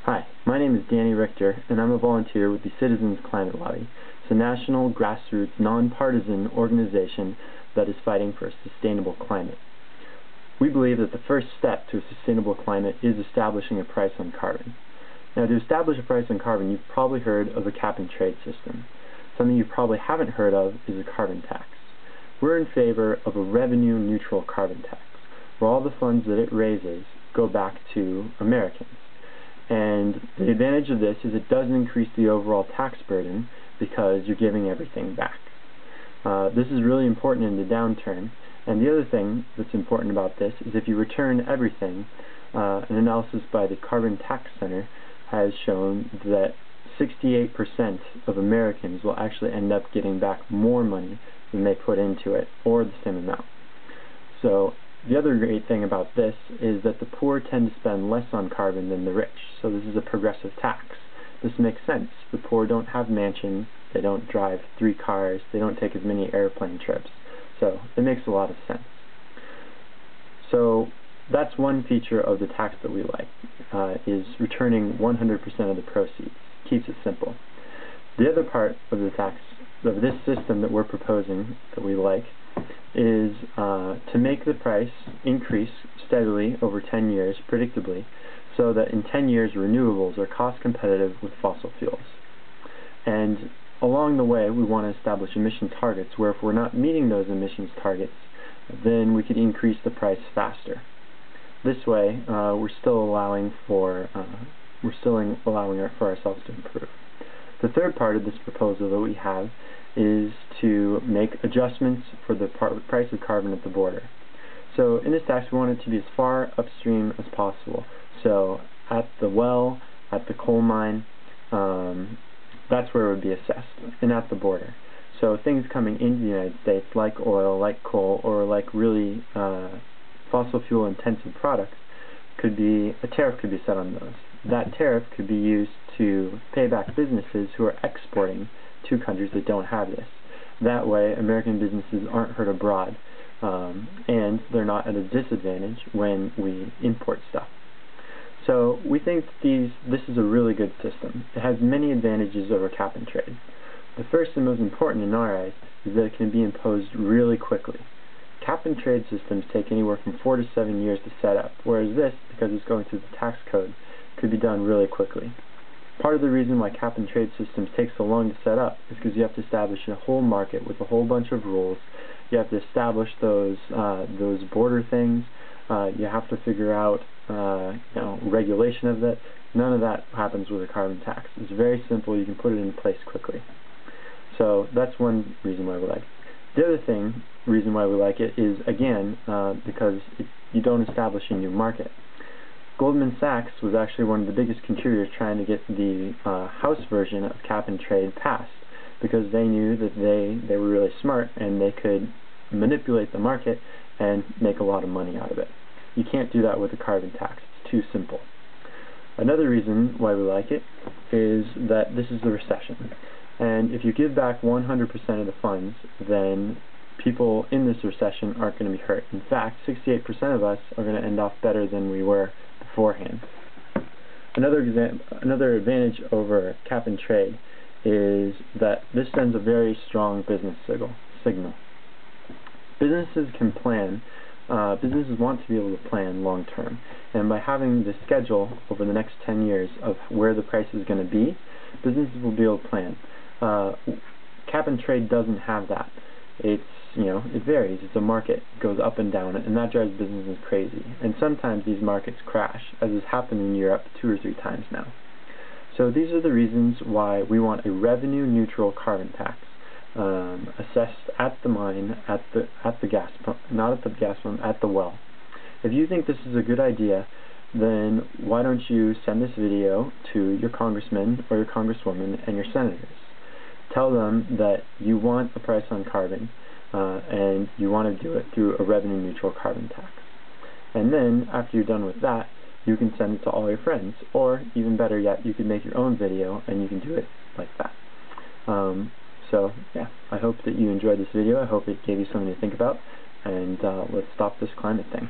Hi, my name is Danny Richter, and I'm a volunteer with the Citizens Climate Lobby. It's a national, grassroots, nonpartisan organization that is fighting for a sustainable climate. We believe that the first step to a sustainable climate is establishing a price on carbon. Now, to establish a price on carbon, you've probably heard of a cap-and-trade system. Something you probably haven't heard of is a carbon tax. We're in favor of a revenue-neutral carbon tax, where all the funds that it raises go back to Americans. And the advantage of this is it doesn't increase the overall tax burden because you're giving everything back. This is really important in the downturn. And the other thing that's important about this is if you return everything, an analysis by the Carbon Tax Center has shown that 68% of Americans will actually end up getting back more money than they put into it, or the same amount. So the other great thing about this is that the poor tend to spend less on carbon than the rich, so this is a progressive tax. This makes sense. The poor don't have mansions, they don't drive 3 cars, they don't take as many airplane trips, so it makes a lot of sense. So that's one feature of the tax that we like, is returning 100% of the proceeds. Keeps it simple. The other part of the tax, of this system that we're proposing that we like, is to make the price increase steadily over 10 years, predictably, so that in 10 years renewables are cost competitive with fossil fuels. And along the way we want to establish emission targets where if we're not meeting those emissions targets, then we could increase the price faster. This way we're still allowing for ourselves to improve. The third part of this proposal that we have is to make adjustments for the price of carbon at the border. So in this tax we want it to be as far upstream as possible. So at the well, at the coal mine, that's where it would be assessed, and at the border. So things coming into the United States like oil, like coal, or like really fossil fuel intensive products, a tariff could be set on those. That tariff could be used to pay back businesses who are exporting to countries that don't have this. That way American businesses aren't hurt abroad, and they're not at a disadvantage when we import stuff. So we think this is a really good system. It has many advantages over cap and trade. The first and most important in our eyes is that it can be imposed really quickly. Cap and trade systems take anywhere from 4 to 7 years to set up, whereas this, because it's going through the tax code, could be done really quickly. Part of the reason why cap and trade systems take so long to set up is because you have to establish a whole market with a whole bunch of rules. You have to establish those border things. You have to figure out regulation of that. None of that happens with a carbon tax. It's very simple. You can put it in place quickly. So that's one reason why we like it. The other reason why we like it is, again, because you don't establish a new market. Goldman Sachs was actually one of the biggest contributors trying to get the House version of cap and trade passed, because they knew that they were really smart and they could manipulate the market and make a lot of money out of it. You can't do that with a carbon tax. It's too simple. Another reason why we like it is that this is the recession. And if you give back 100% of the funds, then people in this recession aren't going to be hurt. In fact, 68% of us are going to end off better than we were beforehand. Another advantage over cap and trade is that this sends a very strong business signal. Businesses can plan. Businesses want to be able to plan long term, and by having the schedule over the next 10 years of where the price is going to be, businesses will be able to plan. Cap and trade doesn't have that. It varies. It's a market. It goes up and down, and that drives businesses crazy. And sometimes these markets crash, as has happened in Europe 2 or 3 times now. So these are the reasons why we want a revenue-neutral carbon tax, assessed at the mine, at the gas pump, not at the gas pump, at the well. If you think this is a good idea, then why don't you send this video to your congressman or your congresswoman and your senators. Tell them that you want a price on carbon, and you want to do it through a revenue-neutral carbon tax. And then, after you're done with that, you can send it to all your friends, or even better yet, you can make your own video and you can do it like that. So yeah, I hope that you enjoyed this video. I hope it gave you something to think about, and let's stop this climate thing.